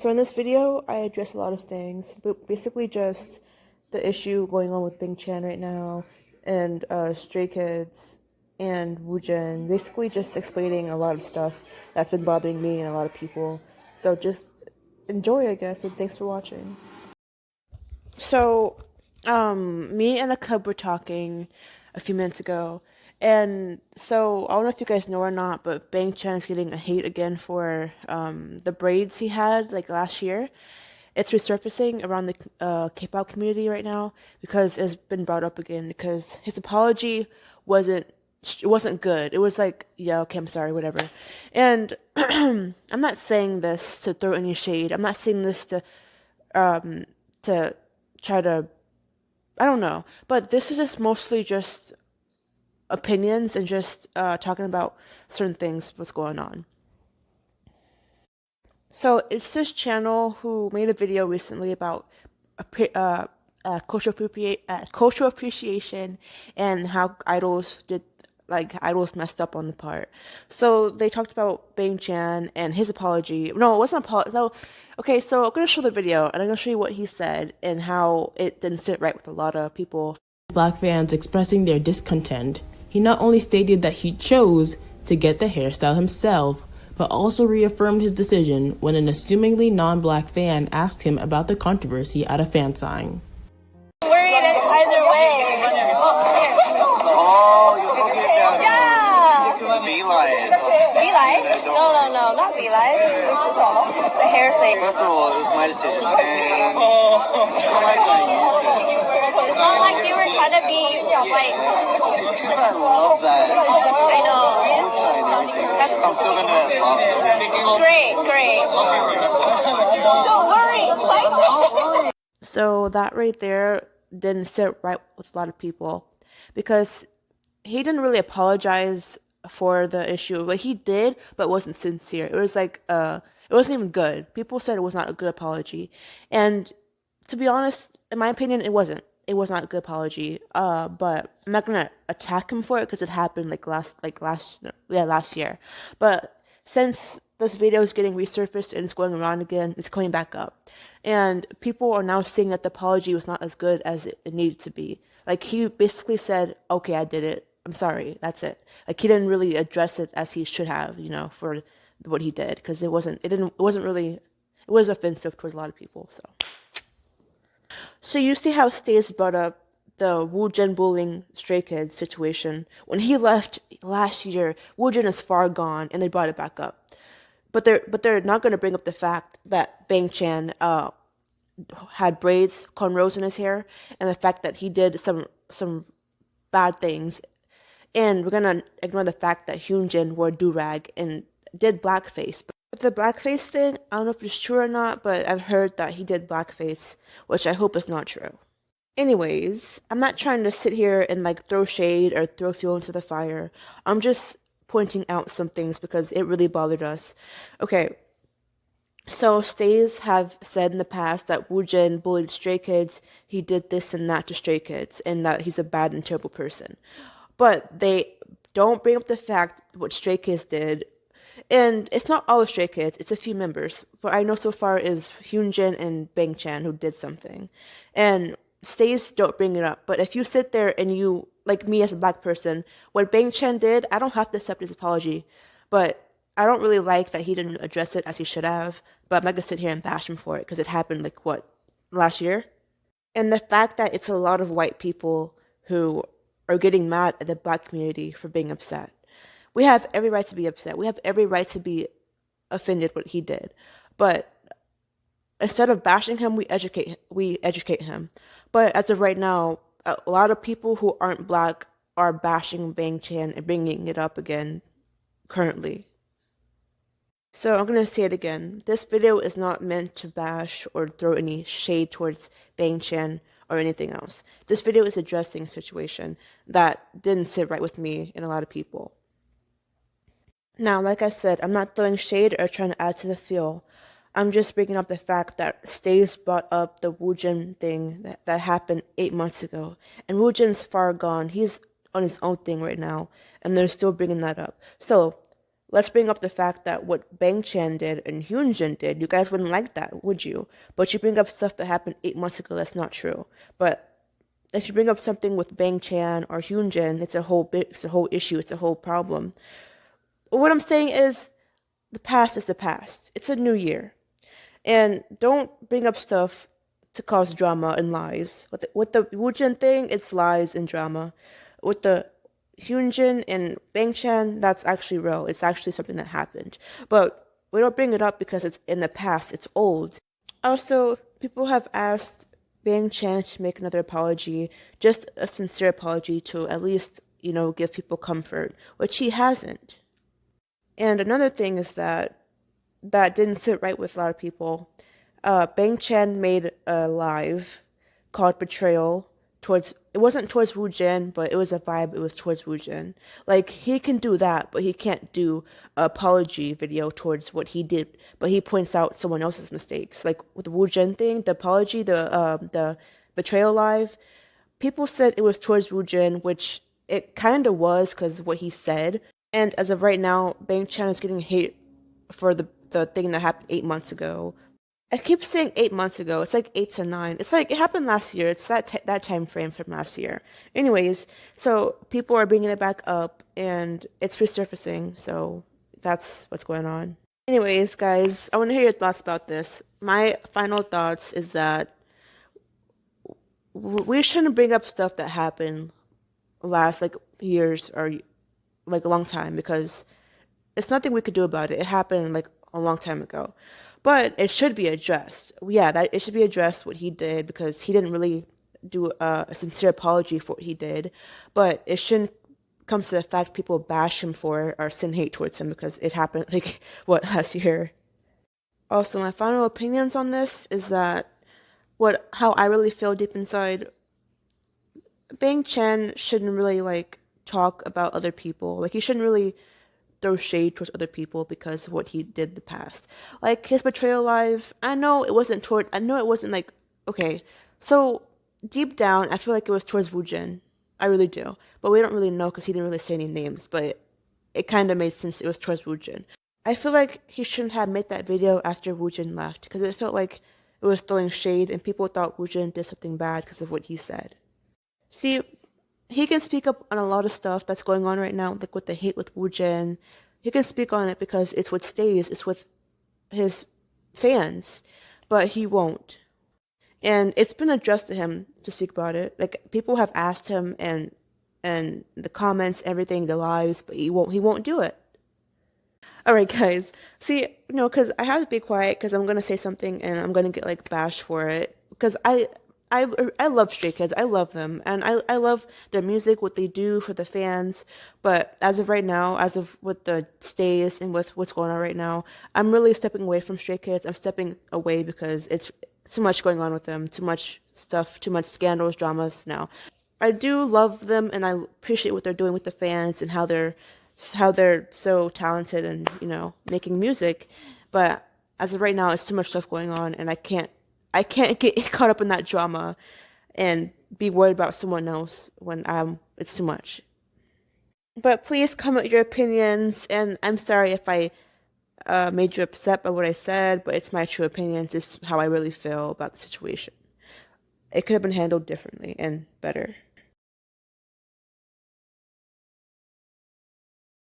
So in this video, I address a lot of things, but basically just the issue going on with bangchan right now, and Stray Kids, and woojin. Basically just explaining a lot of stuff that's been bothering me and a lot of people. So just enjoy, I guess, and thanks for watching. So, me and the cub were talking a few minutes ago, and so I don't know if you guys know or not, but Bang Chan is getting a hate again for the braids he had like last year. It's resurfacing around the K-pop community right now because it's been brought up again because his apology wasn't it wasn't good. It was like, yeah, okay, I'm sorry, whatever. And I'm not saying this to throw any shade. I'm not saying this to try to, I don't know, but this is just mostly just opinions and just talking about certain things, what's going on. So it's this channel who made a video recently about cultural appreciation and how idols messed up on the part. So they talked about Bang Chan and his apology. No, it wasn't apology. No. Okay, so I'm gonna show the video and I'm gonna show you what he said and how it didn't sit right with a lot of people. Black fans expressing their discontent. He not only stated that he chose to get the hairstyle himself, but also reaffirmed his decision when an assumingly non-black fan asked him about the controversy at a fan sign. Worried either way. Oh, you're talking about Beeline. Beeline? No, not Beeline. The hair thing. First of all, it was my decision. And it's not like you were trying to be like. It's because I love that. I know. I'm still gonna love it. Great. Don't worry. So that right there didn't sit right with a lot of people because he didn't really apologize for the issue. But he did, but wasn't sincere. It was like it wasn't even good. People said it was not a good apology. And to be honest, in my opinion, it wasn't. It was not a good apology. But I'm not gonna attack him for it because it happened last year. But since this video is getting resurfaced and it's going around again, it's coming back up. And people are now saying that the apology was not as good as it needed to be. Like, he basically said, okay, I did it. I'm sorry. That's it. Like, he didn't really address it as he should have, for what he did. Because it was offensive towards a lot of people, So you see how Stace brought up the woojin bullying Stray Kids situation. When he left last year, woojin is far gone, and they brought it back up. But they're not going to bring up the fact that Bang Chan had braids, cornrows in his hair, and the fact that he did some bad things. And we're going to ignore the fact that Hyunjin wore a do-rag and did blackface. But the blackface thing, I don't know if it's true or not, but I've heard that he did blackface, which I hope is not true. Anyways, I'm not trying to sit here and throw shade or throw fuel into the fire. I'm just pointing out some things because it really bothered us. Okay, so Stays have said in the past that woojin bullied Stray Kids, he did this and that to Stray Kids, and that he's a bad and terrible person. But they don't bring up the fact what Stray Kids did. And it's not all of Stray Kids, it's a few members. What I know so far is Hyunjin and Bang Chan who did something. And Stays don't bring it up. But if you sit there and you, like me as a black person, what Bang Chan did, I don't have to accept his apology. But I don't really like that he didn't address it as he should have. But I'm not going to sit here and bash him for it because it happened last year? And the fact that it's a lot of white people who are getting mad at the black community for being upset. We have every right to be upset. We have every right to be offended what he did. But instead of bashing him, we educate him. But as of right now, a lot of people who aren't black are bashing Bang Chan and bringing it up again currently. So I'm going to say it again. This video is not meant to bash or throw any shade towards Bang Chan or anything else. This video is addressing a situation that didn't sit right with me and a lot of people. Now, like I said, I'm not throwing shade or trying to add to the feel. I'm just bringing up the fact that Stays brought up the woojin thing that happened 8 months ago. And woojin's far gone. He's on his own thing right now. And they're still bringing that up. So, let's bring up the fact that what Bangchan did and Hyunjin did, you guys wouldn't like that, would you? But you bring up stuff that happened 8 months ago, that's not true. But if you bring up something with Bangchan or Hyunjin, it's a whole issue, it's a whole problem. What I'm saying is, the past is the past. It's a new year. And don't bring up stuff to cause drama and lies. With the woojin thing, it's lies and drama. With the Hyunjin and Bangchan, that's actually real. It's actually something that happened. But we don't bring it up because it's in the past. It's old. Also, people have asked Bangchan to make another apology, just a sincere apology to at least, give people comfort, which he hasn't. And another thing is that didn't sit right with a lot of people. Bangchan made a live called Betrayal it wasn't towards woojin, but it was a vibe, it was towards woojin. Like, he can do that, but he can't do an apology video towards what he did, but he points out someone else's mistakes. Like, with the woojin thing, the apology, the Betrayal live, people said it was towards woojin, which it kind of was because of what he said. And as of right now, Bangchan is getting hate for the thing that happened 8 months ago. I keep saying 8 months ago. It's like 8 to 9. It's like it happened last year. It's that time frame from last year. Anyways, so people are bringing it back up, and it's resurfacing. So that's what's going on. Anyways, guys, I want to hear your thoughts about this. My final thoughts is that we shouldn't bring up stuff that happened last years or a long time, because it's nothing we could do about it. It happened a long time ago. But it should be addressed. Yeah, that it should be addressed what he did, because he didn't really do a sincere apology for what he did. But it shouldn't come to the fact people bash him for it or send hate towards him because it happened last year. Also, my final opinions on this is that how I really feel deep inside, Bangchan shouldn't really talk about other people. He shouldn't really throw shade towards other people because of what he did in the past. His Betrayal live, I know it wasn't okay. So deep down, I feel like it was towards woojin. I really do. But we don't really know because he didn't really say any names, but it kind of made sense it was towards woojin. I feel like he shouldn't have made that video after woojin left, because it felt like it was throwing shade and people thought woojin did something bad because of what he said. See, he can speak up on a lot of stuff that's going on right now, with the hate with woojin. He can speak on it because it's what stays, it's with his fans, but he won't. And it's been addressed to him to speak about it. People have asked him, and the comments, everything, the lives, but he won't do it. Alright, guys. See, because I have to be quiet because I'm going to say something and I'm going to get bashed for it. Because I love Stray Kids. I love them. And I love their music, what they do for the fans. But as of right now, as of with the stays and with what's going on right now, I'm really stepping away from Stray Kids. I'm stepping away because it's too much going on with them. Too much stuff, too much scandals, dramas now. I do love them and I appreciate what they're doing with the fans and how they're so talented and, making music. But as of right now, it's too much stuff going on and I can't get caught up in that drama and be worried about someone else when it's too much. But please comment your opinions, and I'm sorry if I made you upset by what I said, but it's my true opinions. It's how I really feel about the situation. It could have been handled differently and better.